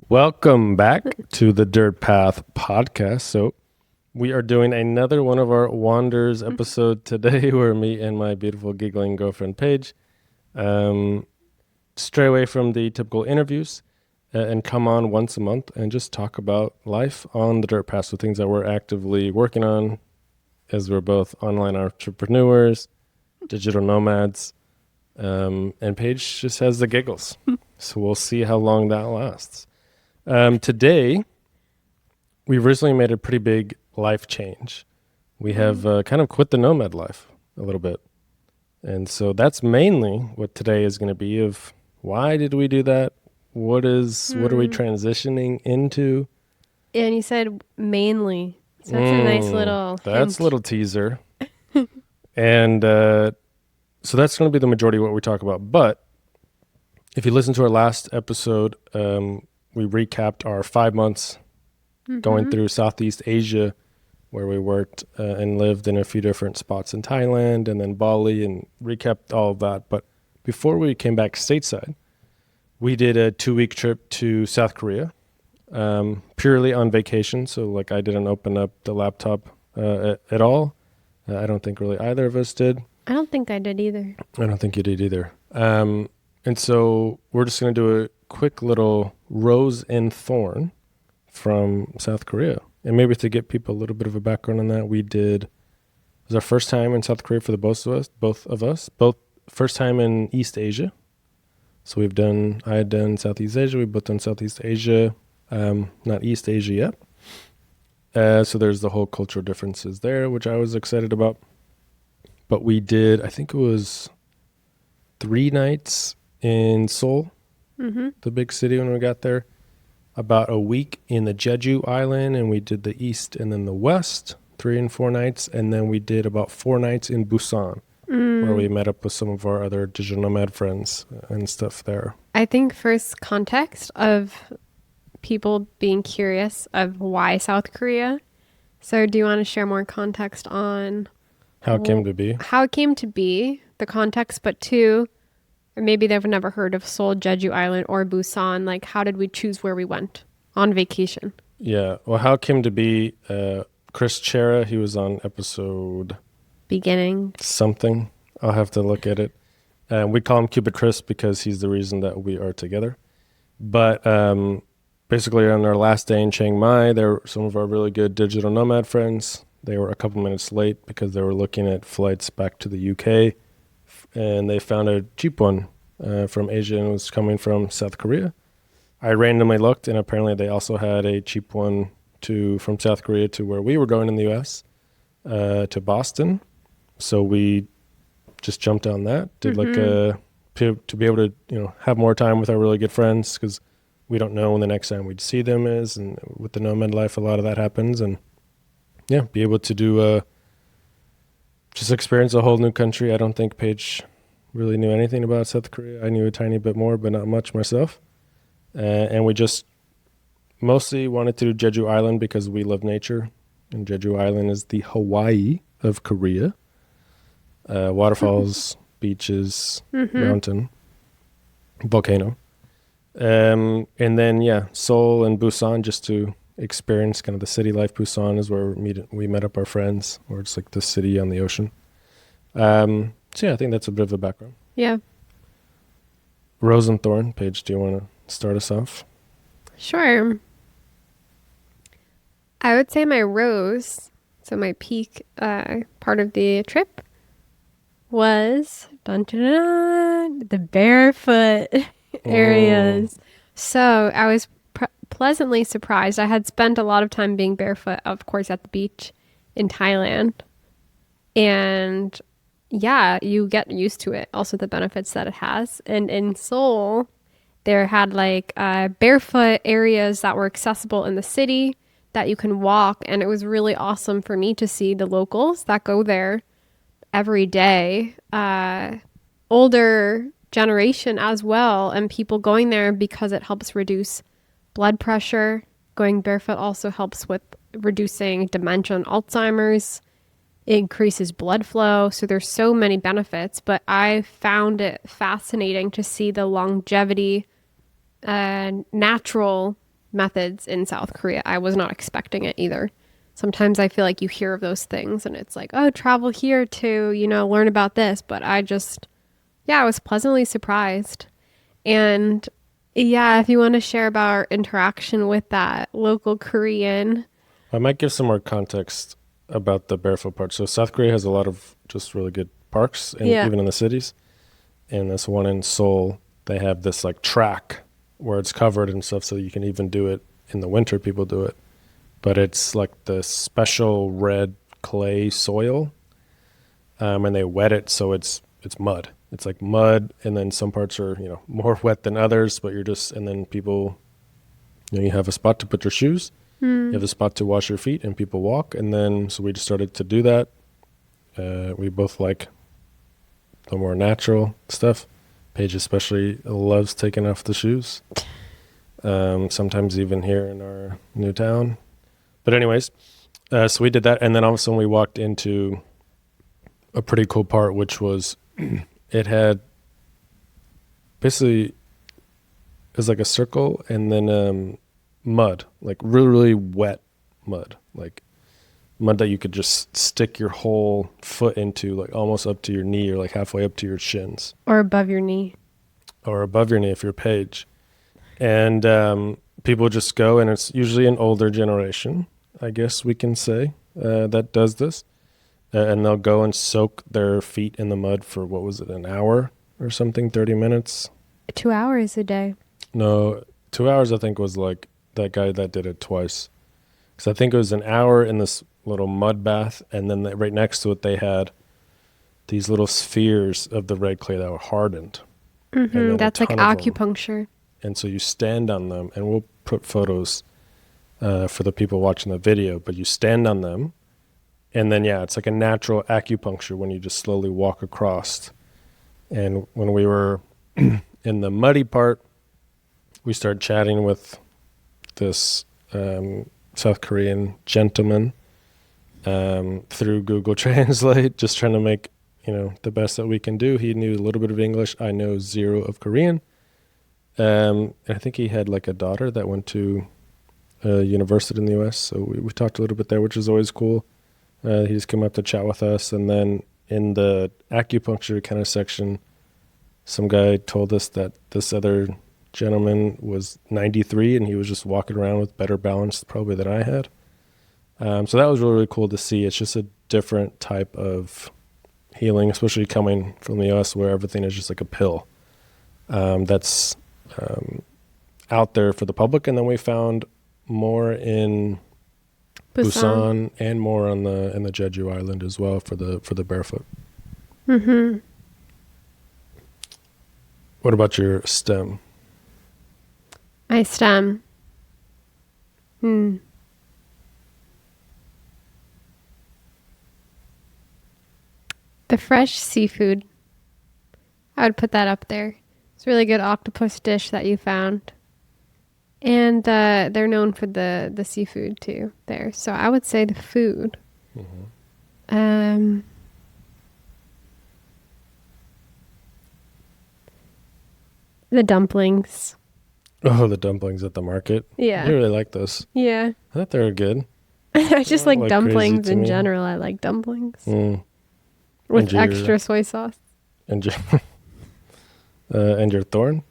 Welcome back to the Dirt Path podcast. So we are doing another one of our Wanders episode today where me and my beautiful giggling girlfriend Paige stray away from the typical interviews and come on once a month and just talk about life on the Dirt Path. So things that we're actively working on as we're both online entrepreneurs, digital nomads, and Paige just has the giggles. So we'll see how long that lasts. Today, we recently made a pretty big life change. We have kind of quit the nomad life a little bit. And so that's mainly what today is going to be of why did we do that? What are we transitioning into? And you said mainly. So that's a nice little That's hint. a little teaser. And so that's going to be the majority of what we talk about. But if you listen to our last episode, we recapped our 5 months going through Southeast Asia, where we worked and lived in a few different spots in Thailand and then Bali, and recapped all of that. But before we came back stateside, we did a 2-week trip to South Korea, purely on vacation. So like I didn't open up the laptop at all. I don't think really either of us did. I don't think I did either. I don't think you did either. And so we're just going to do a quick little rose and thorn from South Korea. And maybe to get people a little bit of a background on that, it was our first time in South Korea for the both of us, first time in East Asia. So I had done Southeast Asia, we both done Southeast Asia, not East Asia yet. So there's the whole cultural differences there, which I was excited about. But we did, I think it was 3 nights in Seoul, the big city when we got there, about a week in the Jeju Island, and we did the east and then the west, 3 and 4 nights, and then we did about 4 nights in Busan, where we met up with some of our other digital nomad friends and stuff there. I think first context of people being curious of why South Korea. So do you want to share more context on How it came to be? How it came to be, the context, but 2, or maybe they've never heard of Seoul, Jeju Island, or Busan. Like, how did we choose where we went on vacation? Yeah, well, how it came to be, Chris Chera, he was on episode Beginning. something. I'll have to look at it. We call him Cupid Chris because he's the reason that we are together. But basically on our last day in Chiang Mai, there were some of our really good digital nomad friends. They were a couple minutes late because they were looking at flights back to the UK, and they found a cheap one from Asia, and it was coming from South Korea. I randomly looked, and apparently they also had a cheap one from South Korea to where we were going in the US, to Boston. So we just jumped on that, did to be able to have more time with our really good friends, because we don't know when the next time we'd see them is, and with the nomad life, a lot of that happens, and be able to do just experience a whole new country. I don't think Paige really knew anything about South Korea. I knew a tiny bit more, but not much myself. And we just mostly wanted to do Jeju Island because we love nature, and Jeju Island is the Hawaii of Korea. Waterfalls, beaches, mountain, volcano. And then, Seoul and Busan, just to experience kind of the city life. Busan is where we met up our friends, or it's like the city on the ocean. I think that's a bit of a background. Yeah. Rose and thorn. Paige, do you want to start us off? Sure. I would say my rose, so my peak part of the trip, was the barefoot areas. So I was pleasantly surprised. I had spent a lot of time being barefoot, of course, at the beach in Thailand. And you get used to it. Also the benefits that it has. And in Seoul, there had barefoot areas that were accessible in the city that you can walk. And it was really awesome for me to see the locals that go there every day, older generation as well, and people going there because it helps reduce blood pressure. Going barefoot also helps with reducing dementia and Alzheimer's. It increases blood flow. So there's so many benefits, but I found it fascinating to see the longevity and natural methods in South Korea. I was not expecting it either. Sometimes I feel like you hear of those things and it's like, oh, travel here to, learn about this. But I was pleasantly surprised. And yeah, if you want to share about our interaction with that local Korean. I might give some more context about the Barefoot part. So South Korea has a lot of just really good parks, even in the cities. And this one in Seoul, they have this like track where it's covered and stuff, so you can even do it in the winter. People do it, but it's like the special red clay soil, and they wet it so it's mud. It's like mud, and then some parts are more wet than others. But and then people, you have a spot to put your shoes, you have a spot to wash your feet, and people walk. And then so we just started to do that. We both like the more natural stuff. Paige especially loves taking off the shoes. Sometimes even here in our new town. But anyways, so we did that. And then all of a sudden we walked into a pretty cool part, which was it had basically, it was like a circle and then mud, like really, really wet mud, like mud that you could just stick your whole foot into, like almost up to your knee or like halfway up to your shins. Or above your knee. Or above your knee if you're Paige. And people just go, and it's usually an older generation, I guess we can say, that does this. And they'll go and soak their feet in the mud for, what was it, an hour or something, 30 minutes? 2 hours a day. No, 2 hours I think was like that guy that did it twice. Because I think it was an hour in this little mud bath, and then right next to it they had these little spheres of the red clay that were hardened. Mm-hmm. That's like acupuncture. And so you stand on them, and we'll put photos for the people watching the video, but you stand on them, and then it's like a natural acupuncture when you just slowly walk across. And when we were in the muddy part, we started chatting with this South Korean gentleman through Google Translate, just trying to make the best that we can do. He knew a little bit of English. I know zero of Korean. And I think he had like a daughter that went to university in the U.S. So we talked a little bit there, which is always cool. He just came up to chat with us. And then in the acupuncture kind of section, some guy told us that this other gentleman was 93 and he was just walking around with better balance probably than I had. So that was really, really cool to see. It's just a different type of healing, especially coming from the US where everything is just like a pill that's out there for the public. And then we found more in Busan and more in the Jeju Island as well for the Barefoot. Mm-hmm. What about your stem? My stem. The fresh seafood. I would put that up there. It's a really good octopus dish that you found. And they're known for the seafood too there. So I would say the food. Mm-hmm. The dumplings. Oh, the dumplings at the market. Yeah. I really like those. Yeah. I thought they were good. I just like dumplings in general. I like dumplings. With extra soy sauce. And your thorn?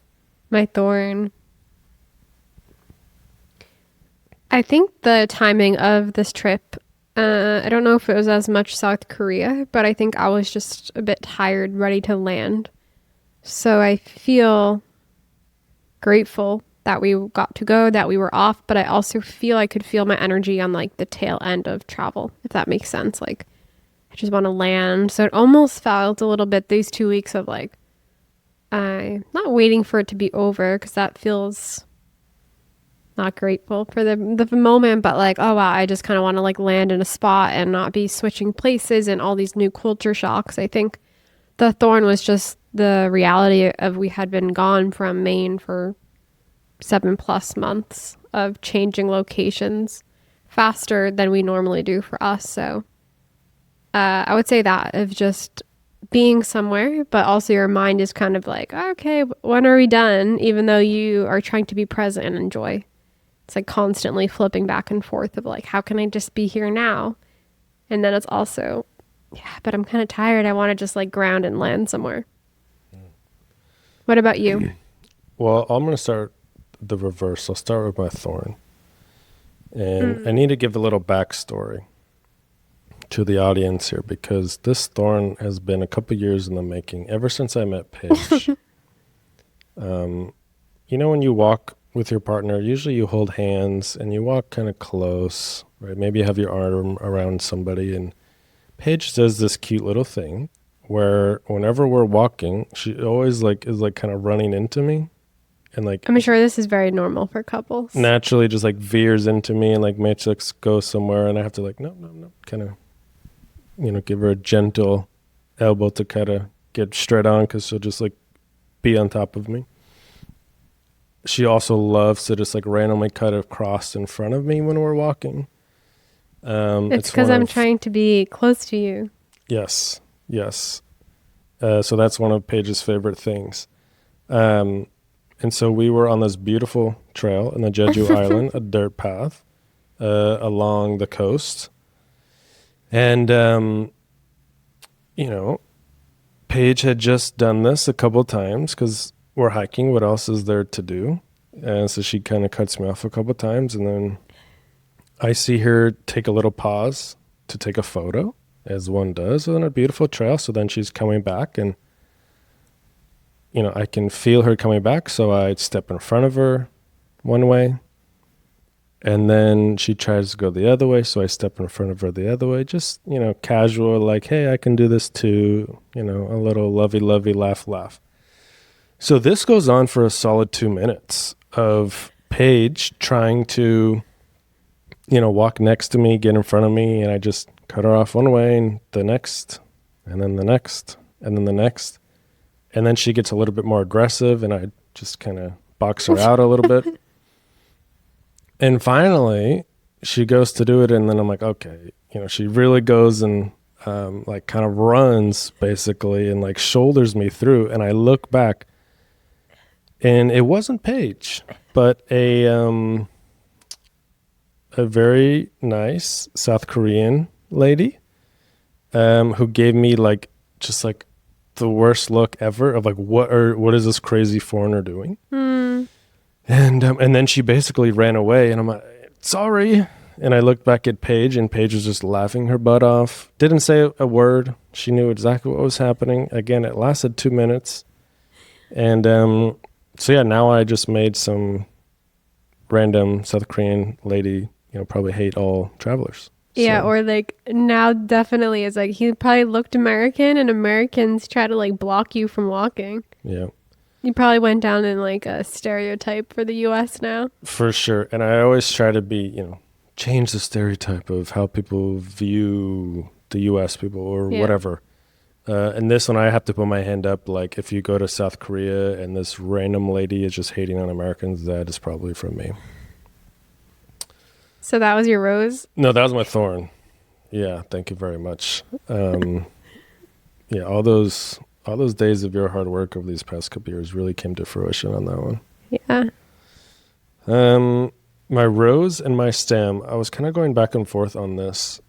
My thorn. I think the timing of this trip, I don't know if it was as much South Korea, but I think I was just a bit tired, ready to land. So I feel grateful that we got to go, that we were off, but I also feel I could feel my energy on like the tail end of travel, if that makes sense. Like I just want to land. So it almost felt a little bit these 2 weeks of like, I'm not waiting for it to be over because that feels not grateful for the moment, but like, oh wow, I just kind of want to like land in a spot and not be switching places and all these new culture shocks. I think the thorn was just the reality of we had been gone from Maine for 7+ months of changing locations faster than we normally do for us. So I would say that of just being somewhere, but also your mind is kind of like, okay, when are we done? Even though you are trying to be present and enjoy. it's like constantly flipping back and forth of like, how can I just be here now? And then it's also, yeah, but I'm kind of tired. I want to just like ground and land somewhere. What about you? Well, I'm going to start the reverse. I'll start with my thorn. And I need to give a little backstory to the audience here because this thorn has been a couple years in the making, ever since I met Paige. You know, when you walk with your partner, usually you hold hands and you walk kind of close, right? Maybe you have your arm around somebody. And Paige does this cute little thing where whenever we're walking, she always like is like kind of running into me. And like I'm sure this is very normal for couples. naturally just like veers into me and like makes us go somewhere, and I have to like no, kind of, you know, give her a gentle elbow to kind of get straight on because she'll just like be on top of me. She also loves to just like randomly cut across in front of me when we're walking. It's because I'm trying to be close to you. Yes. So that's one of Paige's favorite things. And so we were on this beautiful trail in the Jeju Island, a dirt path along the coast. And, you know, Paige had just done this a couple times because we're hiking. What else is there to do? And so she kind of cuts me off a couple times. And then I see her take a little pause to take a photo, as one does on a beautiful trail. So then she's coming back and, you know, I can feel her coming back. So I step in front of her one way. And then she tries to go the other way. So I step in front of her the other way. Just, you know, casual, like, hey, I can do this too. You know, a little lovey, laugh. So this goes on for a solid 2 minutes of Paige trying to, you know, walk next to me, get in front of me. And I just cut her off one way and the next, and then the next, and then the next. And then she gets a little bit more aggressive and I just kind of box her out a little bit. And finally, she goes to do it, and then I'm like, okay, you know, she really goes and like kind of runs basically and like shoulders me through. And I look back, and it wasn't Paige, but a very nice South Korean lady who gave me like just like the worst look ever of like what is this crazy foreigner doing? And then she basically ran away, and I'm like, sorry. And I looked back at Paige, and Paige was just laughing her butt off. Didn't say a word. She knew exactly what was happening. Again, it lasted 2 minutes. And so yeah, now I just made some random South Korean lady, you know, probably hate all travelers. Yeah, So, or like now definitely is like he probably looked American and Americans try to like block you from walking. yeah, You probably went down in like a stereotype for the US now. for sure. And I always try to be, you know, change the stereotype of how people view the U.S. people or Yeah. whatever. And this one, I have to put my hand up. Like, if you go to South Korea and this random lady is just hating on Americans, that is probably from me. So that was your rose? No, that was my thorn. Yeah, thank you very much. Yeah, all those days of your hard work over these past couple years really came to fruition on that one. Yeah. My rose and my stem, I was kind of going back and forth on this.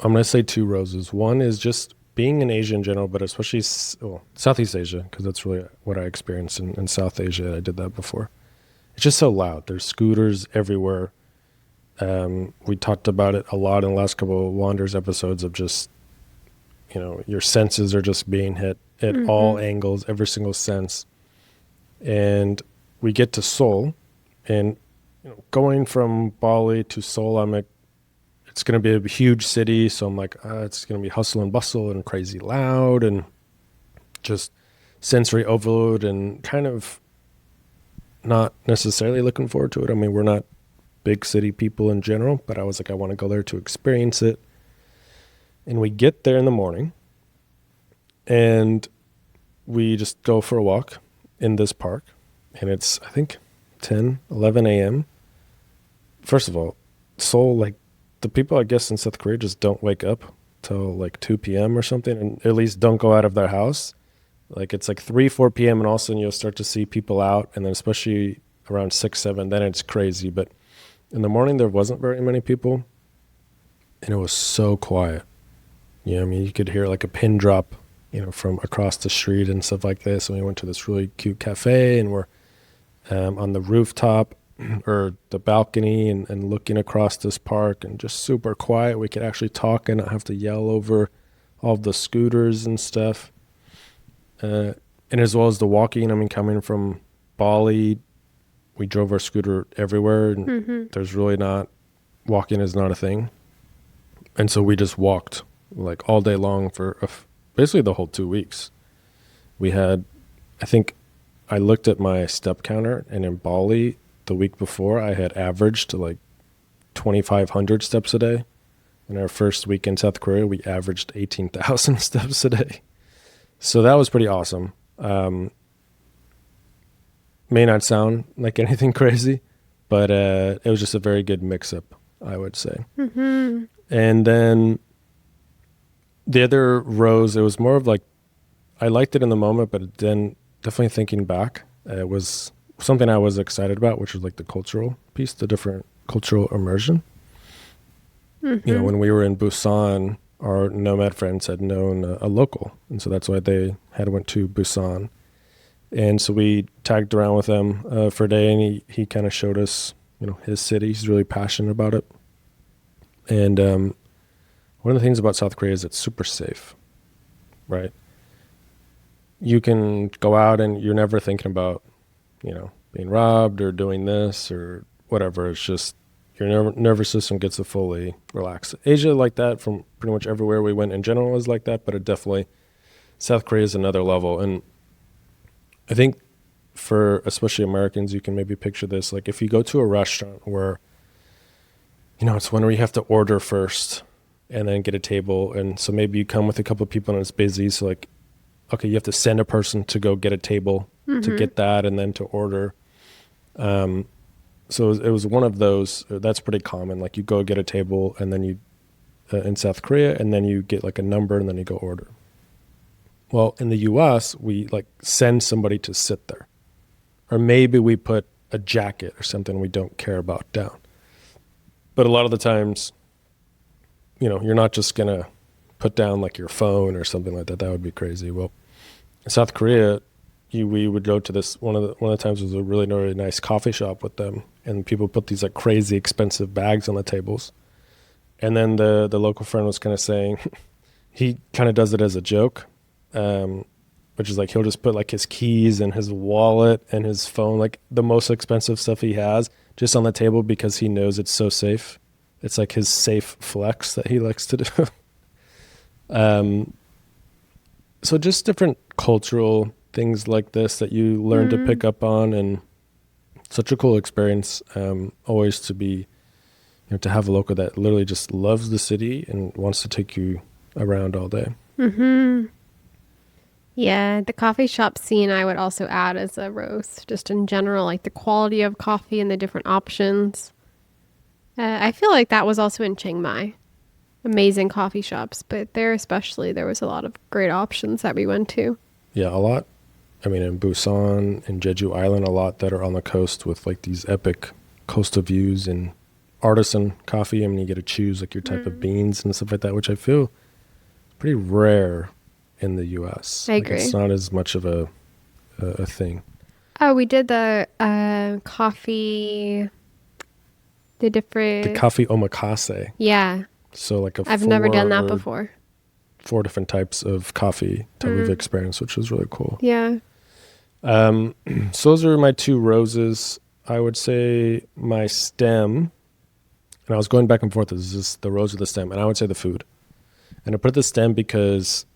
I'm going to say two roses. One is just being in Asia in general, but especially Southeast Asia, because that's really what I experienced in South Asia. I did that before. It's just so loud. There's scooters everywhere. We talked about it a lot in the last couple of Wanders episodes of just, you know, your senses are just being hit at all angles, every single sense. And we get to Seoul, and you know, going from Bali to Seoul, I'm like, it's going to be a huge city. So I'm like, it's going to be hustle and bustle and crazy loud and just sensory overload and kind of not necessarily looking forward to it. I mean, we're not big city people in general, but I was like, I want to go there to experience it. And we get there in the morning and we just go for a walk in this park. And it's, I think, 10, 11 a.m. First of all, Seoul, like, the people, I guess, in South Korea just don't wake up till like 2 p.m. or something, and at least don't go out of their house. Like, it's like 3, 4 p.m. and all of a sudden you'll start to see people out. And then especially around 6, 7, then it's crazy. But in the morning, there wasn't very many people, and it was so quiet. You know, I mean, you could hear like a pin drop, you know, from across the street and stuff like this. And we went to this really cute cafe, and we're on the rooftop or the balcony and looking across this park, and just super quiet. We could actually talk and not have to yell over all the scooters and stuff. And as well as the walking, I mean, coming from Bali, we drove our scooter everywhere, and there's really not, walking is not a thing. And so we just walked like all day long for basically the whole 2 weeks. We had, I think I looked at my step counter, and in Bali the week before I had averaged like 2,500 steps a day. In our first week in South Korea, we averaged 18,000 steps a day. So that was pretty awesome. May not sound like anything crazy, but it was just a very good mix-up, I would say. And then the other rows, it was more of like, I liked it in the moment, but then definitely thinking back, it was something I was excited about, which was like the cultural piece, the different cultural immersion. You know, when we were in Busan, our Nomad friends had known a local, and so that's why they had went to Busan. And so we tagged around with them for a day, and he kind of showed us, you know, his city. He's really passionate about it. And one of the things about South Korea is it's super safe, right? You can go out and you're never thinking about, you know, being robbed or doing this or whatever. It's just your nervous system gets to fully relax. Asia like that, from pretty much everywhere we went in general, is like that, but it definitely, South Korea is another level. And I think for especially Americans, you can maybe picture this, like if you go to a restaurant where, you know, it's one where you have to order first and then get a table. And so maybe you come with a couple of people and it's busy. So like, okay, you have to send a person to go get a table to get that and then to order. So it was one of those, that's pretty common. Like you go get a table and then you, in South Korea, and then you get like a number and then you go order. Well, in the US, we like send somebody to sit there. Or maybe we put a jacket or something we don't care about down. But a lot of the times, you know, you're not just going to put down like your phone or something like that. That would be crazy. Well, in South Korea, we would go to this, one of the times was a really, really nice coffee shop with them. And people put these like crazy expensive bags on the tables. And then the local friend was kind of saying, he kind of does it as a joke. Which is like he'll just put like his keys and his wallet and his phone, like the most expensive stuff he has, just on the table because he knows it's so safe. It's like his safe flex that he likes to do. So just different cultural things like this that you learn to pick up on, and such a cool experience. Always to be, you know, to have a local that literally just loves the city and wants to take you around all day. Yeah, the coffee shop scene I would also add as a roast, just in general, like the quality of coffee and the different options. I feel like that was also in Chiang Mai. Amazing coffee shops, but there especially, there was a lot of great options that we went to. Yeah, a lot. I mean, in Busan and Jeju Island, a lot that are on the coast with like these epic coastal views and artisan coffee. I mean, you get to choose like your type of beans and stuff like that, which I feel pretty rare in the U.S. I agree. It's not as much of a thing. Oh, we did the coffee, the coffee omakase. Yeah. So like I've never done that before. 4 different types of coffee type of experience, which was really cool. Yeah. So those are my 2 roses. I would say my stem, and I was going back and forth, is this the rose or the stem? And I would say the food. And I put the stem because,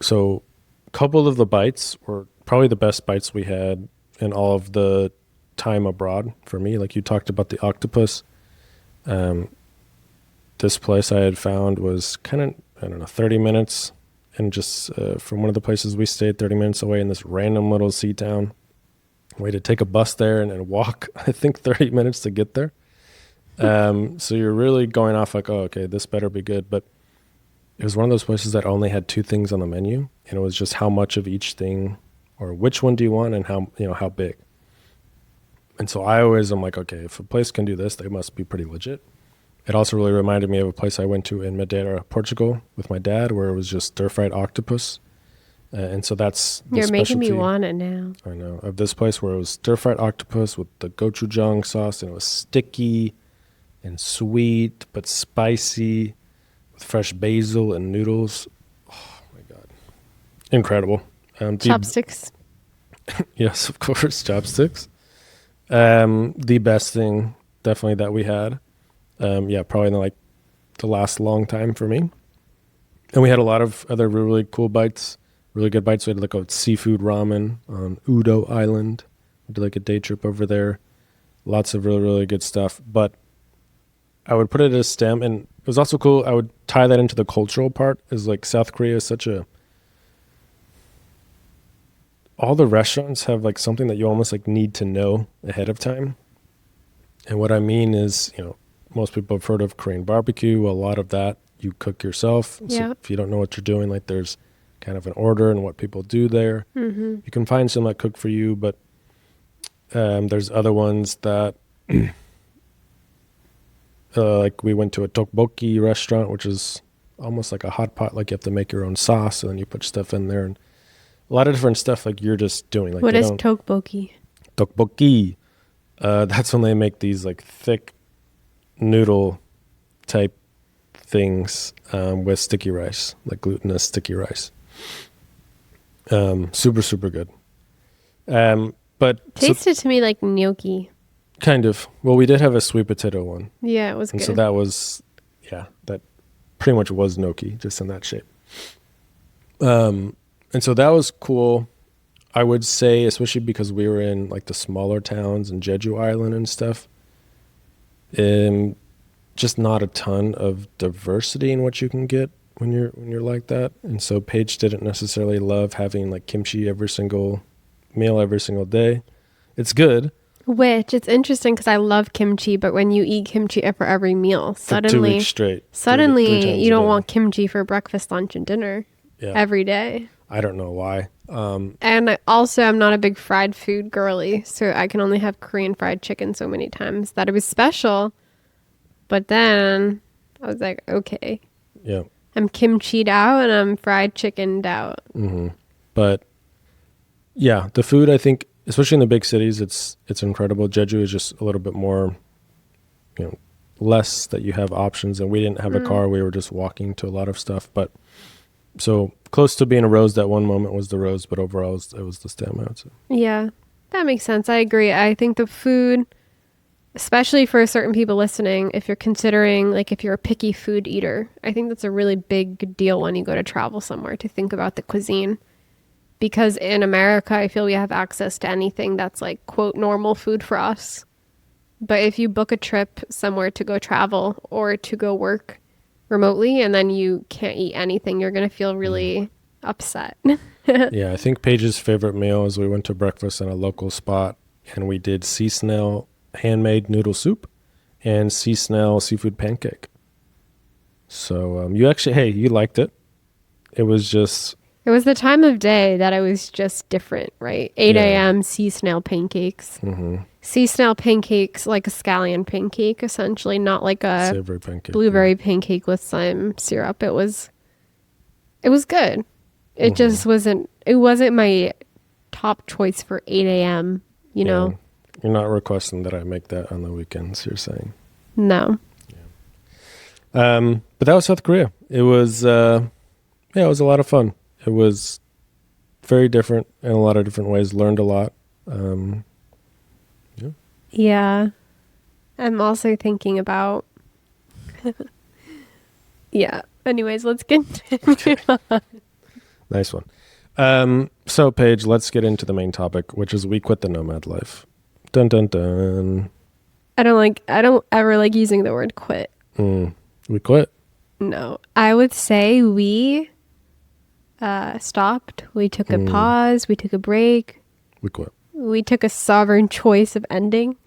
so a couple of the bites were probably the best bites we had in all of the time abroad for me. Like you talked about the octopus. This place I had found was kind of, I don't know, 30 minutes. And just from one of the places we stayed, 30 minutes away in this random little sea town. We had to take a bus there and walk, I think, 30 minutes to get there. So you're really going off like, oh, okay, this better be good. But it was one of those places that only had 2 things on the menu, and it was just how much of each thing, or which one do you want, and how big. And so I always am like, okay, if a place can do this, they must be pretty legit. It also really reminded me of a place I went to in Madeira, Portugal, with my dad, where it was just stir-fried octopus. And so that's the You're making me specialty, want it now. I know, of this place, where it was stir-fried octopus with the gochujang sauce, and it was sticky and sweet but spicy with fresh basil and noodles. Oh my God. Incredible. Chopsticks. Yes, of course, chopsticks. The best thing definitely that we had. Yeah, probably in like the last long time for me. And we had a lot of other really cool bites, really good bites. We had like a seafood ramen on Udo Island. We did like a day trip over there. Lots of really, really good stuff. But I would put it as STEM, and it was also cool. I would tie that into the cultural part, is like South Korea is such a, all the restaurants have like something that you almost like need to know ahead of time. And what I mean is, most people have heard of Korean barbecue. A lot of that you cook yourself. So Yeah. if you don't know what you're doing, like there's kind of an order and what people do there. Mm-hmm. You can find some that cook for you, but there's other ones that, like we went to a tteokbokki restaurant, which is almost like a hot pot. Like you have to make your own sauce, and then you put stuff in there, and a lot of different stuff like you're just doing. Like What is tteokbokki? tteokbokki? That's when they make these like thick noodle type things with sticky rice, like glutinous sticky rice. Super, super good. But Tasted to me like gnocchi. kind of. Well, we did have a sweet potato one. Yeah, it was And good. so that was, yeah, that pretty much was gnocchi, just in that shape. And so that was cool. I would say, especially because we were in like the smaller towns and Jeju Island and stuff, just not a ton of diversity in what you can get when you're like that. And so Paige didn't necessarily love having like kimchi every single meal every single day. It's good. Which it's interesting because I love kimchi, but when you eat kimchi for every meal, For 2 weeks straight. three suddenly times you a don't day. want kimchi for breakfast, lunch, and dinner Yeah. every day. I don't know why. And I'm not a big fried food girly, so I can only have Korean fried chicken so many times that it was special. But then I was like, okay, Yeah. I'm kimchi'd out and I'm fried chickened out. Hmm. But yeah, the food, I think, especially in the big cities, it's incredible. Jeju is just a little bit more, less that you have options. And we didn't have a car. We were just walking to a lot of stuff. But so close to being a rose that one moment was the rose, but overall it was the stem, I would say. Yeah, that makes sense. I agree. I think the food, especially for certain people listening, if you're considering, like if you're a picky food eater, I think that's a really big deal when you go to travel somewhere to think about the cuisine. Because in America, I feel we have access to anything that's like, quote, normal food for us. But if you book a trip somewhere to go travel or to go work remotely and then you can't eat anything, you're going to feel really upset. Yeah, I think Paige's favorite meal is we went to breakfast in a local spot and we did sea snail handmade noodle soup and sea snail seafood pancake. So you actually, you liked it. It was just, It was the time of day that it was just different, right? 8 Yeah. a.m. sea snail pancakes. Sea snail pancakes, like a scallion pancake, essentially, not like a savory pancake. blueberry pancake with some syrup. It was good. It just wasn't my top choice for 8 a.m., you know? You're not requesting that I make that on the weekends, you're saying. No. But that was South Korea. It was, it was a lot of fun. It was very different in a lot of different ways. Learned a lot. Yeah. I'm also thinking about... yeah. Anyways, let's get Nice one. So Paige, let's get into the main topic, which is we quit the nomad life. Dun dun dun. I don't ever like using the word quit. We quit. No. I would say we stopped. We took a pause. We took a break. We quit. We took a sovereign choice of ending.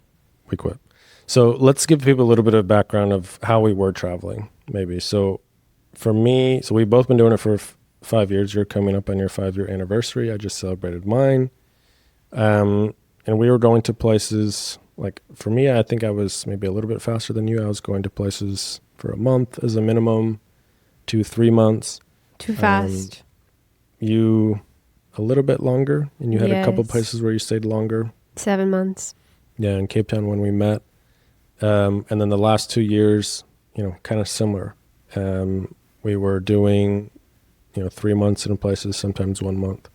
We quit. So let's give people a little bit of background of how we were traveling, maybe. So for me, we've both been doing it for 5 years. You're coming up on your 5-year anniversary. I just celebrated mine. And And we were going to places, like for me, I think I was maybe a little bit faster than you. I was going to places for a month as a minimum, 2-3 months. Too fast. You a little bit longer, and you had a couple Yes. places where you stayed longer. 7 months. Yeah, in Cape Town when we met. And then the last 2 years, kind of similar. We were doing, 3 months in places, sometimes 1 month.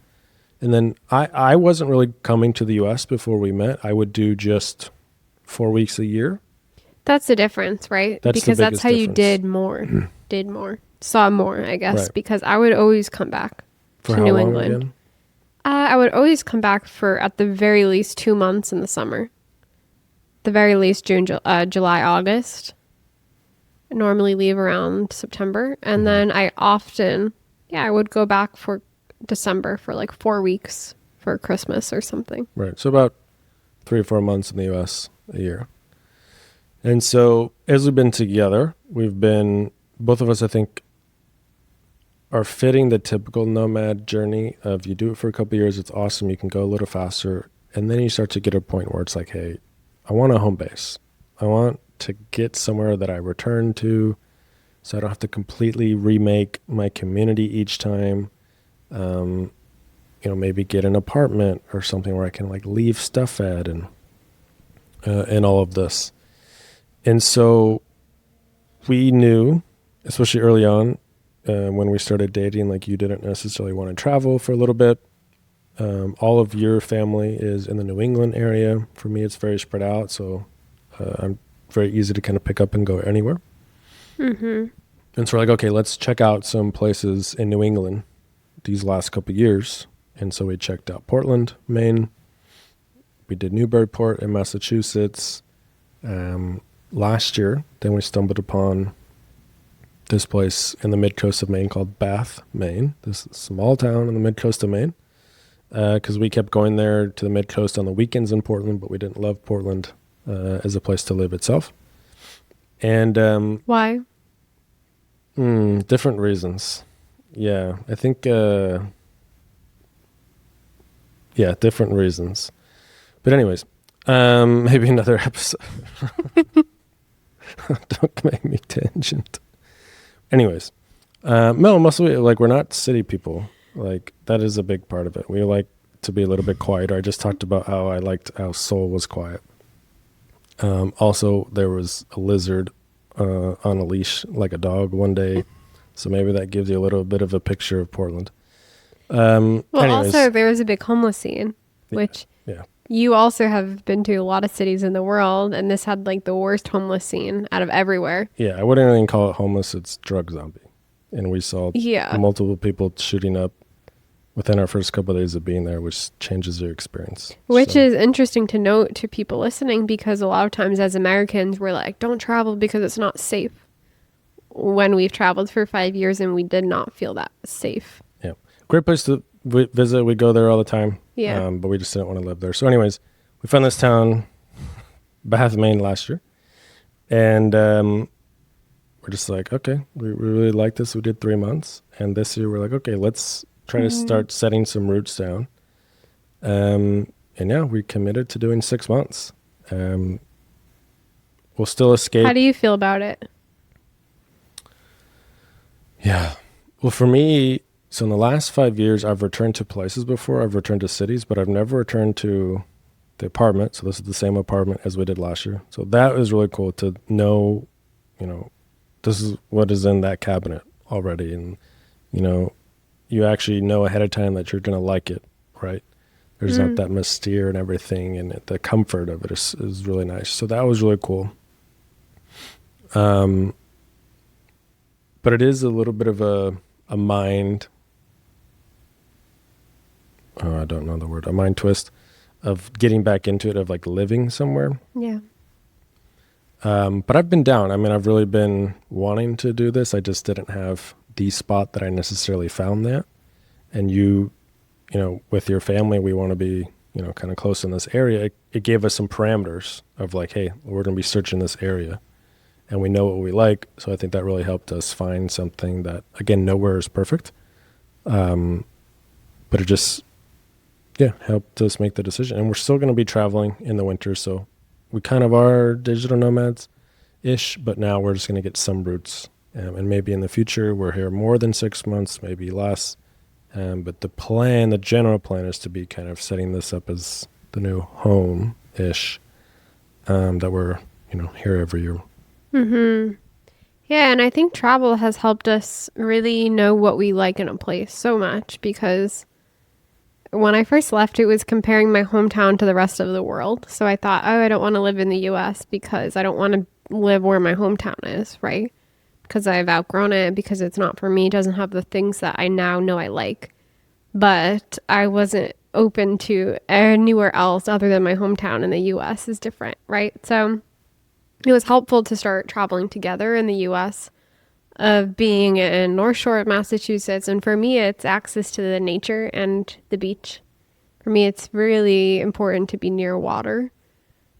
And then I wasn't really coming to the U.S. before we met. I would do just 4 weeks a year. That's the difference, right? That's the because that's biggest how you difference. did more, saw more, I guess. Right. Because I would always come back For to how New long England. again? I would always come back for at the very least 2 months in the summer. The very least June, July, August. I normally leave around September, and then I would go back for December for like 4 weeks for Christmas or something. Right. So about 3 or 4 months in the U.S. a year. And so as we've been together, both of us, I think, are fitting the typical nomad journey of you do it for a couple of years. It's awesome. You can go a little faster. And then you start to get a point where it's like, hey, I want a home base. I want to get somewhere that I return to so I don't have to completely remake my community each time. Maybe get an apartment or something where I can like leave stuff at and all of this. And so we knew, especially early on, when we started dating, like you didn't necessarily want to travel for a little bit. All of your family is in the New England area. For me, it's very spread out. So I'm very easy to kind of pick up and go anywhere. Mm-hmm. And so we're like, okay, let's check out some places in New England these last couple of years. And so we checked out Portland, Maine. We did Newburyport in Massachusetts. Last year, then we stumbled upon this place in the mid-coast of Maine called Bath, Maine. This small town in the mid-coast of Maine. Because we kept going there to the mid-coast on the weekends in Portland, but we didn't love Portland as a place to live itself. And Why? different reasons. Yeah, I think, different reasons. But anyways, maybe another episode. Don't make me tangent. Anyways, no, mostly like we're not city people. Like that is a big part of it. We like to be a little bit quieter. I just talked about how I liked how Seoul was quiet. Also, there was a lizard on a leash like a dog one day. So maybe that gives you a little bit of a picture of Portland. Well, anyways, also there was a big homeless scene, which yeah. you also have been to a lot of cities in the world, and this had like the worst homeless scene out of everywhere. Yeah, I wouldn't even call it homeless. It's drug zombie. And we saw multiple people shooting up within our first couple of days of being there, which changes your experience. Which is interesting to note to people listening, because a lot of times as Americans, we're like, don't travel because it's not safe. When we've traveled for 5 years and we did not feel that safe. Yeah. Great place to visit. We go there all the time. Yeah. But we just didn't want to live there. So anyways, we found this town, Bath, Maine last year. And we're just like, okay, we really like this. We did 3 months. And this year we're like, okay, let's try to start setting some roots down. And yeah, we committed to doing 6 months. We'll still escape. How do you feel about it? Yeah. Well, for me, so in the last 5 years, I've returned to places before. I've returned to cities, but I've never returned to the apartment. So this is the same apartment as we did last year. So that was really cool to know, this is what is in that cabinet already. And, you actually know ahead of time that you're going to like it, right? There's not that mystere and everything, and the comfort of it is really nice. So that was really cool. But it is a little bit of a mind, I don't know the word, a mind twist of getting back into it, of like living somewhere. Yeah. But I've been down. I mean, I've really been wanting to do this. I just didn't have the spot that I necessarily found that. And with your family, we want to be, kind of close in this area. It gave us some parameters of like, hey, we're going to be searching this area. And we know what we like. So I think that really helped us find something that, again, nowhere is perfect. But it just yeah, helped us make the decision. And we're still going to be traveling in the winter, so we kind of are digital nomads ish, but now we're just going to get some roots. And maybe in the future we're here more than 6 months, maybe less. But the general plan is to be kind of setting this up as the new home ish, that we're, here every year. Mm-hmm. Yeah, and I think travel has helped us really know what we like in a place so much, because when I first left, it was comparing my hometown to the rest of the world. So I thought, oh, I don't want to live in the US because I don't want to live where my hometown is, right? Because I've outgrown it, because it's not for me, it doesn't have the things that I now know I like. But I wasn't open to anywhere else other than my hometown in the US is different, right? So it was helpful to start traveling together in the US, of being in North Shore of Massachusetts. And for me, it's access to the nature and the beach. For me, it's really important to be near water.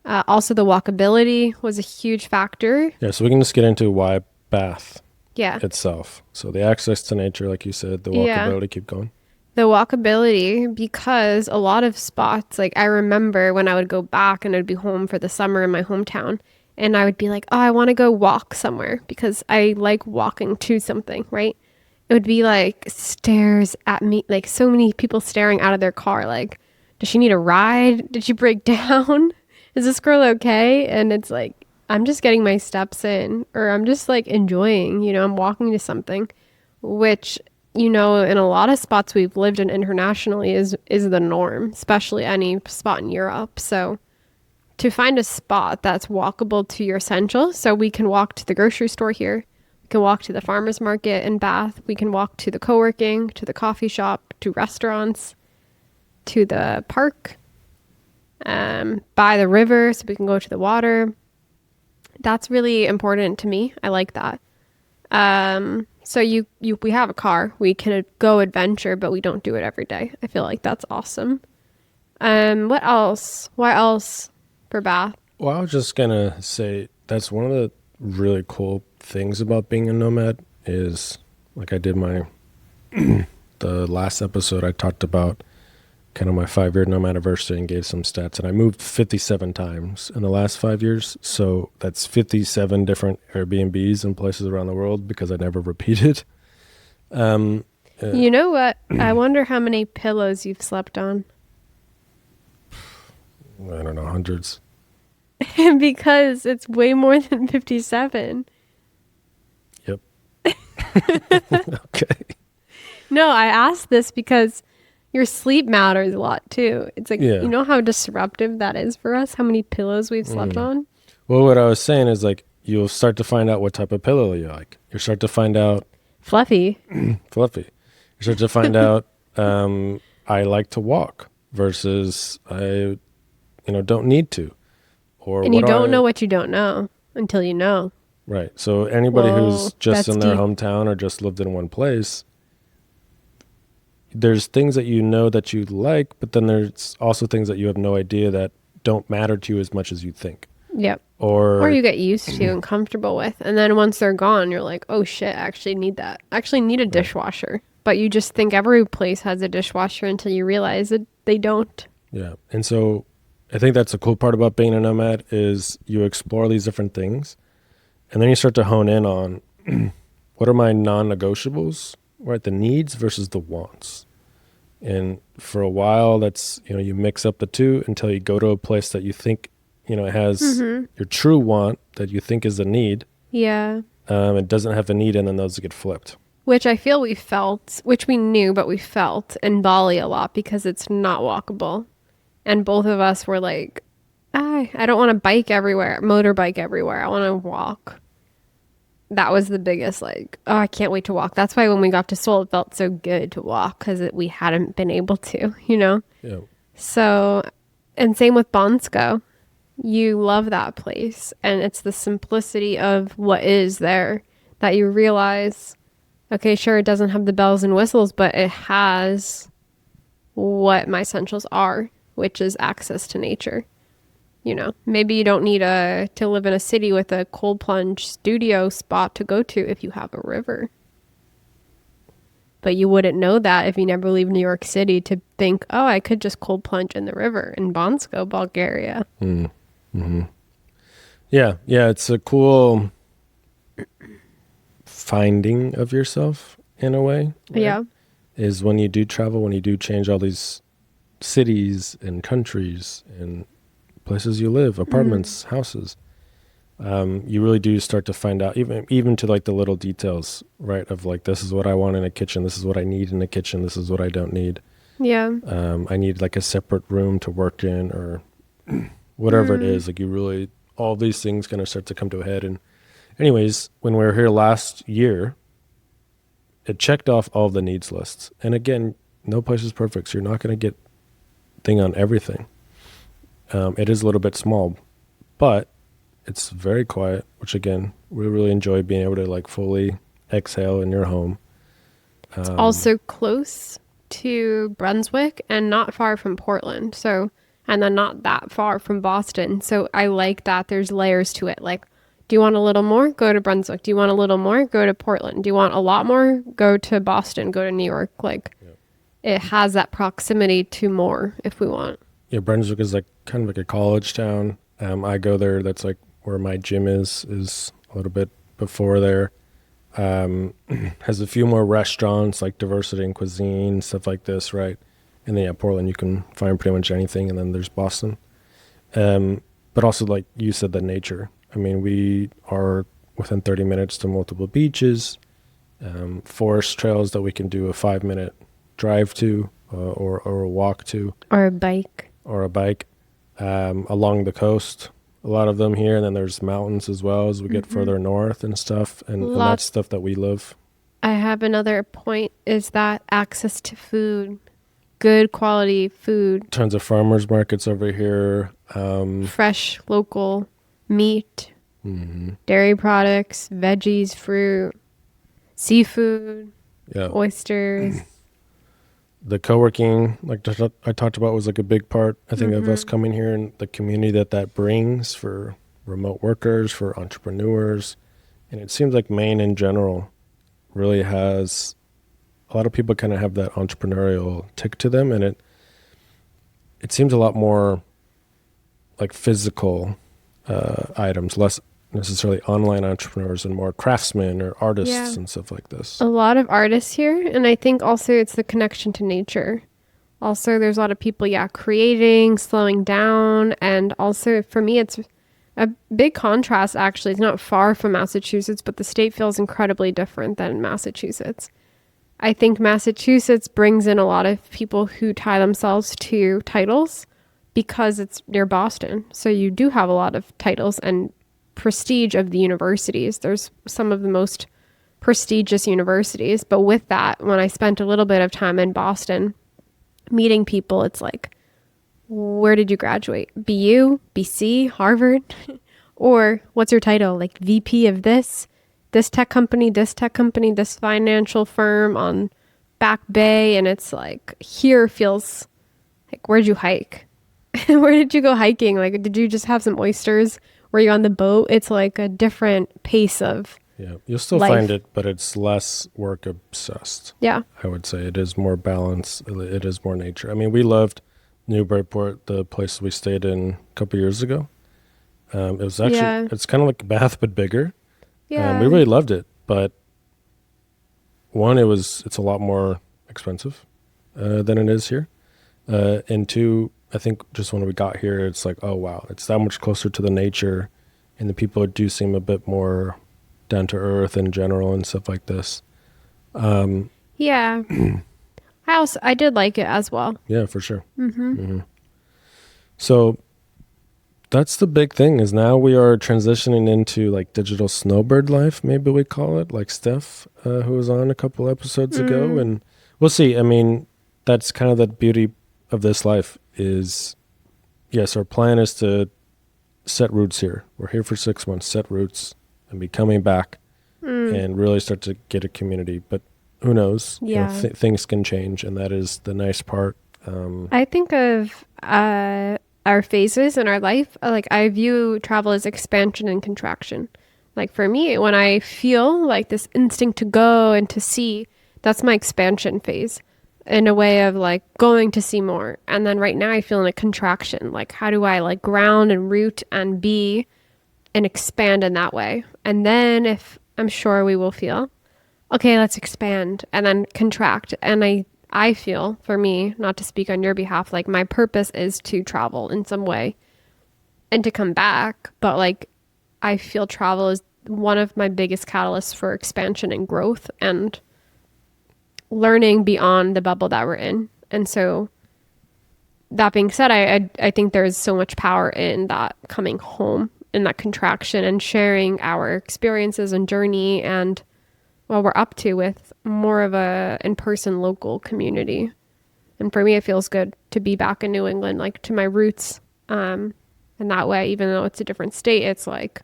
Also, the walkability was a huge factor. Yeah, so we can just get into why Bath Yeah. itself. So the access to nature, like you said, the Yeah. walkability, keep going. The walkability, because a lot of spots, like I remember when I would go back and I'd be home for the summer in my hometown, and I would be like, oh, I want to go walk somewhere because I like walking to something, right? It would be like stares at me, like so many people staring out of their car, like, does she need a ride? Did she break down? Is this girl okay? And it's like, I'm just getting my steps in, or I'm just like enjoying, I'm walking to something, which, in a lot of spots we've lived in internationally is the norm, especially any spot in Europe. So to find a spot that's walkable to your essentials, so we can walk to the grocery store here, we can walk to the farmer's market in Bath, we can walk to the co-working, to the coffee shop, to restaurants, to the park, by the river, so we can go to the water. That's really important to me. I like that. So we have a car, we can go adventure, but we don't do it every day. I feel like that's awesome. What else? Why else for Bath? Well, I was just going to say that's one of the really cool things about being a nomad is, like I did the last episode, I talked about kind of my 5-year nomad anniversary and gave some stats, and I moved 57 times in the last 5 years. So that's 57 different Airbnbs in places around the world because I never repeated. You know what? I wonder how many pillows you've slept on. I don't know, hundreds. Because it's way more than 57. Yep. Okay. No, I asked this because your sleep matters a lot too. It's like, Yeah. You know how disruptive that is for us, how many pillows we've slept on? Well, what I was saying is, like, you'll start to find out what type of pillow you like. You start to find out Fluffy. fluffy. You start to find out I like to walk versus I don't need to. Or And what you don't I- know what you don't know until you know. Right. So anybody Whoa, who's just that's in their deep. hometown or just lived in one place, there's things that you know that you like, but then there's also things that you have no idea that don't matter to you as much as you think. Yep. Or Or you get used to and comfortable with. And then once they're gone, you're like, oh shit, I actually need that. I actually need a dishwasher. But you just think every place has a dishwasher until you realize that they don't. yeah. And so I think that's the cool part about being a nomad is you explore these different things and then you start to hone in on what are my non-negotiables, right? The needs versus the wants. And for a while that's, you mix up the two until you go to a place that you think, it has your true want that you think is a need. Yeah. It doesn't have a need, and then those get flipped. Which I feel we felt, which we knew, but we felt in Bali a lot because it's not walkable. And both of us were like, I don't want to bike everywhere, motorbike everywhere. I want to walk. That was the biggest, like, oh, I can't wait to walk. That's why when we got to Seoul, it felt so good to walk because we hadn't been able to, Yeah. So, and same with Bonsko. You love that place. And it's the simplicity of what is there that you realize, okay, sure, it doesn't have the bells and whistles, but it has what my essentials are, which is access to nature. Maybe you don't need to live in a city with a cold plunge studio spot to go to if you have a river. But you wouldn't know that if you never leave New York City to think, oh, I could just cold plunge in the river in Bansko, Bulgaria. Yeah, it's a cool finding of yourself in a way. Right? Yeah. Is when you do travel, when you do change all these cities and countries and places you live, apartments, houses, you really do start to find out, even to like the little details, right? Of like, this is what I want in a kitchen. This is what I need in a kitchen. This is what I don't need. Yeah. I need like a separate room to work in, or whatever it is. Like, you really, all these things kind of start to come to a head. And anyways, when we were here last year, it checked off all the needs lists. And again, no place is perfect, so you're not going to get thing on everything. It is a little bit small, but it's very quiet, which again, we really enjoy being able to like fully exhale in your home. It's also close to Brunswick and not far from Portland. So, and then not that far from Boston. So I like that there's layers to it. Like, do you want a little more? Go to Brunswick. Do you want a little more? Go to Portland. Do you want a lot more? Go to Boston. Go to New York. Like, it has that proximity to more if we want. Yeah, Brunswick is like kind of like a college town. I go there. That's like where my gym is a little bit before there. Has a few more restaurants, like diversity in cuisine, stuff like this, right? And then Portland, you can find pretty much anything. And then there's Boston. But also, like you said, the nature. I mean, we are within 30 minutes to multiple beaches, forest trails that we can do a 5-minute drive to, or a walk to. Or a bike. Along the coast. A lot of them here. And then there's mountains as well as we get further north and stuff. And that's stuff that we love. I have another point, is that access to food. Good quality food. Tons of farmers markets over here. Fresh, local meat, dairy products, veggies, fruit, seafood, oysters. The co-working, like I talked about, was like a big part, I think, of us coming here, and the community that brings for remote workers, for entrepreneurs. And it seems like Maine in general really has, a lot of people kind of have that entrepreneurial tick to them, and it seems a lot more like physical items, less necessarily online entrepreneurs, and more craftsmen or artists and stuff like this. A lot of artists here, and I think also it's the connection to nature. Also, there's a lot of people, creating, slowing down, and also for me, it's a big contrast, actually. It's not far from Massachusetts, but the state feels incredibly different than Massachusetts. I think Massachusetts brings in a lot of people who tie themselves to titles because it's near Boston. So you do have a lot of titles and prestige of the universities. There's some of the most prestigious universities. But with that, when I spent a little bit of time in Boston meeting people, it's like, where did you graduate? BU, BC, Harvard? Or what's your title? Like VP of this tech company, this financial firm on Back Bay. And it's like, here feels like, where'd you hike? Where did you go hiking? Like, did you just have some oysters? Were you on the boat? It's like a different pace of you'll still life. Find it, but it's less work obsessed. Yeah. I would say it is more balance. It is more nature. I mean, we loved Newburyport, the place we stayed in a couple years ago. It was actually, it's kind of like Bath, but bigger. Yeah. We really loved it, but one, it's a lot more expensive than it is here. And two, I think just when we got here, it's like, oh, wow, it's that much closer to the nature, and the people do seem a bit more down to earth in general and stuff like this. Yeah. I did like it as well. Yeah, for sure. So that's the big thing, is now we are transitioning into like digital snowbird life, maybe we call it, like Steph, who was on a couple episodes ago. And we'll see. I mean, that's kind of the beauty of this life is, yes, our plan is to set roots here. We're here for 6 months, set roots, and be coming back and really start to get a community. But who knows? Yeah. Things can change, and that is the nice part. I think of our phases in our life. Like, I view travel as expansion and contraction. Like, for me, when I feel like this instinct to go and to see, That's my expansion phase in a way of like going to see more. And then right now I feel in a contraction. Like, how do I like ground and root and be and expand in that way? And then if I'm sure we will feel, okay, let's expand and then contract. And I feel for me, not to speak on your behalf, like my purpose is to travel in some way and to come back. But like, I feel travel is one of my biggest catalysts for expansion and growth and learning beyond the bubble that we're in. And so that being said, I think there's so much power in that coming home, in that contraction and sharing our experiences and journey and what we're up to with more of a in-person local community. And for me, it feels good to be back in New England, like to my roots. In that way, even though it's a different state, it's like,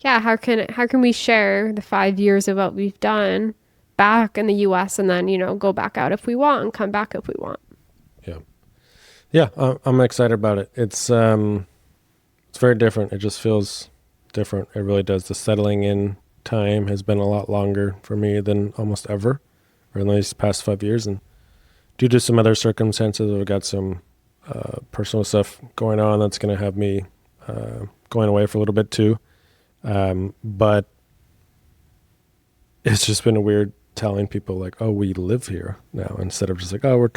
yeah, how can we share the 5 years of what we've done back in the US and then, go back out if we want and come back if we want. Yeah. Yeah, I'm excited about it. It's very different. It just feels different. It really does. The settling in time has been a lot longer for me than almost ever, or in these past 5 years. And due to some other circumstances, I've got some personal stuff going on that's going to have me going away for a little bit too. But it's just been a weird telling people like, oh, we live here now, instead of just like, oh, we're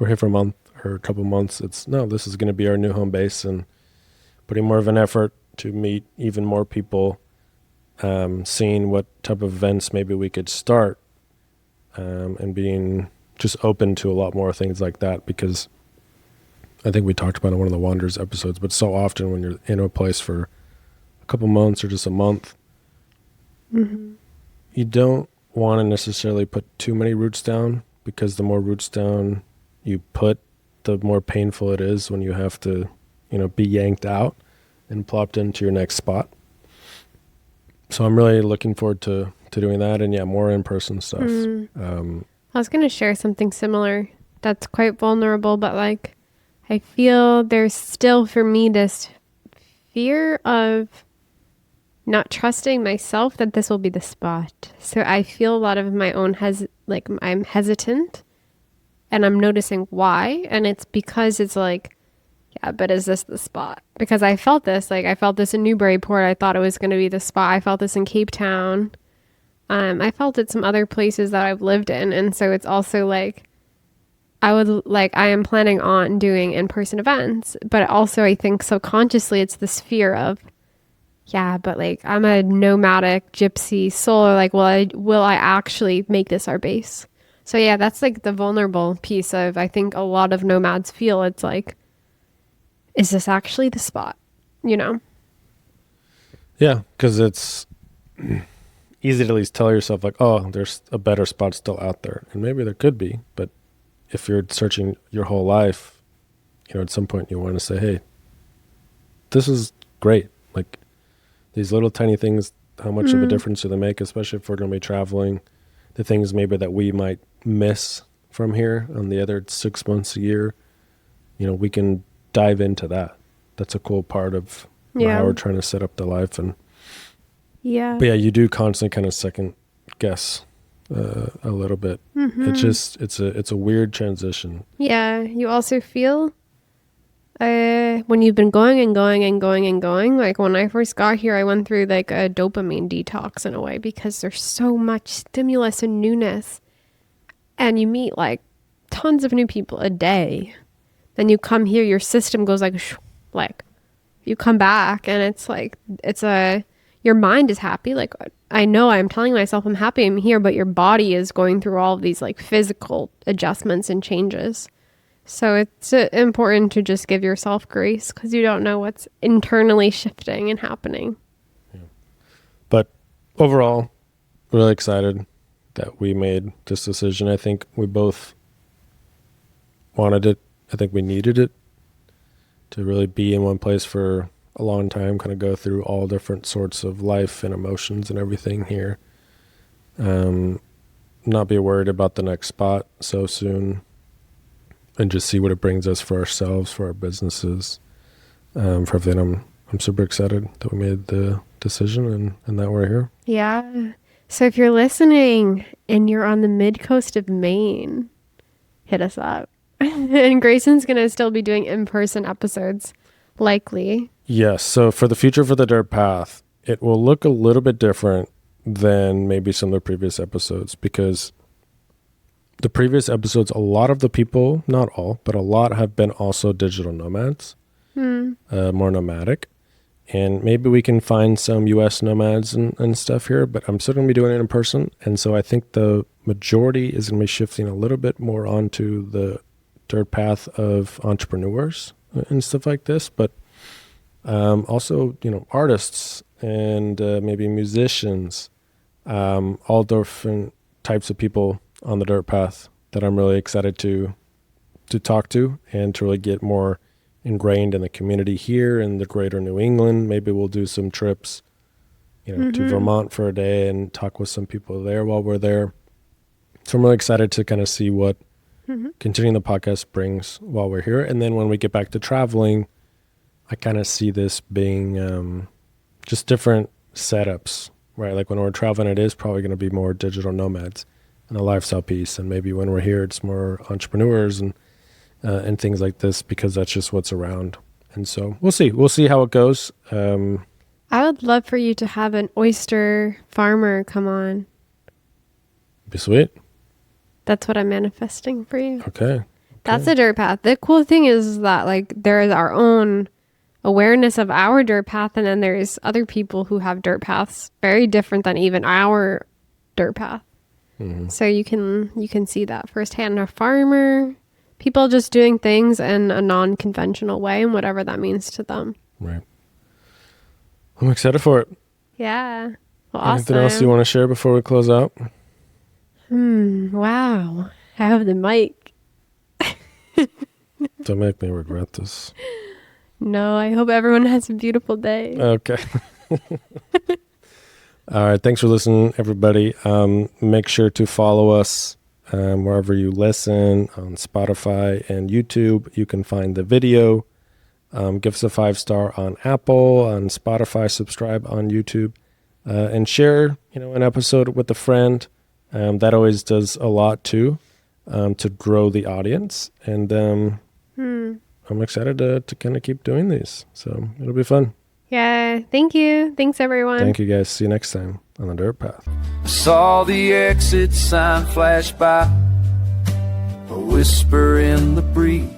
here for a month or a couple months. It's no, this is going to be our new home base, and putting more of an effort to meet even more people, seeing what type of events maybe we could start, and being just open to a lot more things like that, because I think we talked about it in one of the Wanderers episodes, but so often when you're in a place for a couple months or just a month, you don't want to necessarily put too many roots down, because the more roots down you put, the more painful it is when you have to, be yanked out and plopped into your next spot. So I'm really looking forward to doing that, and more in-person stuff. I was going to share something similar that's quite vulnerable, but like, I feel there's still for me this fear of not trusting myself that this will be the spot. So I feel a lot of my own I'm hesitant, and I'm noticing why. And it's because it's like, yeah, but is this the spot? Because I felt this in Newburyport. I thought it was going to be the spot. I felt this in Cape Town. I felt it some other places that I've lived in. And so it's also like, I am planning on doing in-person events, but also I think subconsciously it's this fear of, yeah, but like I'm a nomadic gypsy soul. Or like, will I actually make this our base? So yeah, that's like the vulnerable piece of, I think a lot of nomads feel. It's like, is this actually the spot? Yeah, because it's easy to at least tell yourself like, oh, there's a better spot still out there. And maybe there could be, but if you're searching your whole life, at some point you want to say, hey, this is great. Like these little tiny things, how much of a difference do they make, especially if we're going to be traveling, the things maybe that we might miss from here on the other 6 months a year, we can dive into that. That's a cool part of how we're trying to set up the life. And but you do constantly kind of second guess a little bit. It's a weird transition. You also feel when you've been going and going and going and going, like when I first got here, I went through like a dopamine detox in a way, because there's so much stimulus and newness, and you meet like tons of new people a day. Then you come here, your system goes like you come back and it's like, your mind is happy. Like I know I'm telling myself I'm happy I'm here, but your body is going through all of these like physical adjustments and changes. So it's important to just give yourself grace, because you don't know what's internally shifting and happening. But overall, really excited that we made this decision. I think we both wanted it. I think we needed it to really be in one place for a long time, kind of go through all different sorts of life and emotions and everything here. Not be worried about the next spot so soon, and just see what it brings us for ourselves, for our businesses, for everything. I'm super excited that we made the decision and that we're here. Yeah. So if you're listening and you're on the mid coast of Maine, hit us up. And Grayson's going to still be doing in-person episodes, likely. Yes. So for the future for the Dirt Path, it will look a little bit different than maybe some of the previous episodes, because the previous episodes, a lot of the people, not all, but a lot have been also digital nomads, more nomadic. And maybe we can find some U.S. nomads and stuff here, but I'm still going to be doing it in person. And so I think the majority is going to be shifting a little bit more onto the dirt path of entrepreneurs and stuff like this. But also, artists and maybe musicians, all different types of people on the dirt path that I'm really excited to talk to and to really get more ingrained in the community here in the greater New England. Maybe we'll do some trips, to Vermont for a day and talk with some people there while we're there. So I'm really excited to kind of see what continuing the podcast brings while we're here. And then when we get back to traveling, I kind of see this being just different setups, right? Like when we're traveling, it is probably going to be more digital nomads and a lifestyle piece. And maybe when we're here, it's more entrepreneurs and things like this, because that's just what's around. And so we'll see how it goes. I would love for you to have an oyster farmer come on. Be sweet. That's what I'm manifesting for you. Okay. That's a dirt path. The cool thing is that there is our own awareness of our dirt path, and then there's other people who have dirt paths very different than even our dirt path. So you can see that firsthand. A farmer, people just doing things in a non-conventional way, and whatever that means to them. Right. I'm excited for it. Yeah. Well, awesome. Anything else you want to share before we close out? Wow. I have the mic. Don't make me regret this. No, I hope everyone has a beautiful day. Okay. All right. Thanks for listening, everybody. Make sure to follow us wherever you listen, on Spotify and YouTube. You can find the video. Give us a 5-star on Apple, on Spotify, subscribe on YouTube, and share, an episode with a friend. That always does a lot too, to grow the audience. And I'm excited to kind of keep doing these. So it'll be fun. Yeah. Thank you. Thanks, everyone. Thank you, guys. See you next time on the Dirt Path. I saw the exit sign flash by, a whisper in the breeze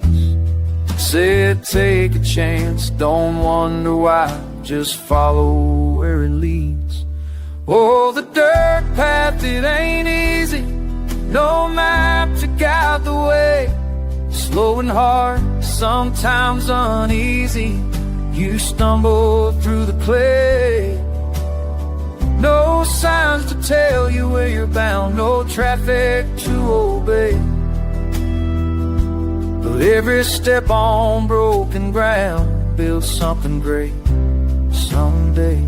said, take a chance, don't wonder why, just follow where it leads. Oh, the dirt path, it ain't easy, no map to guide the way. Slow and hard, sometimes uneasy, you stumble through the clay. No signs to tell you where you're bound, no traffic to obey. But every step on broken ground builds something great someday.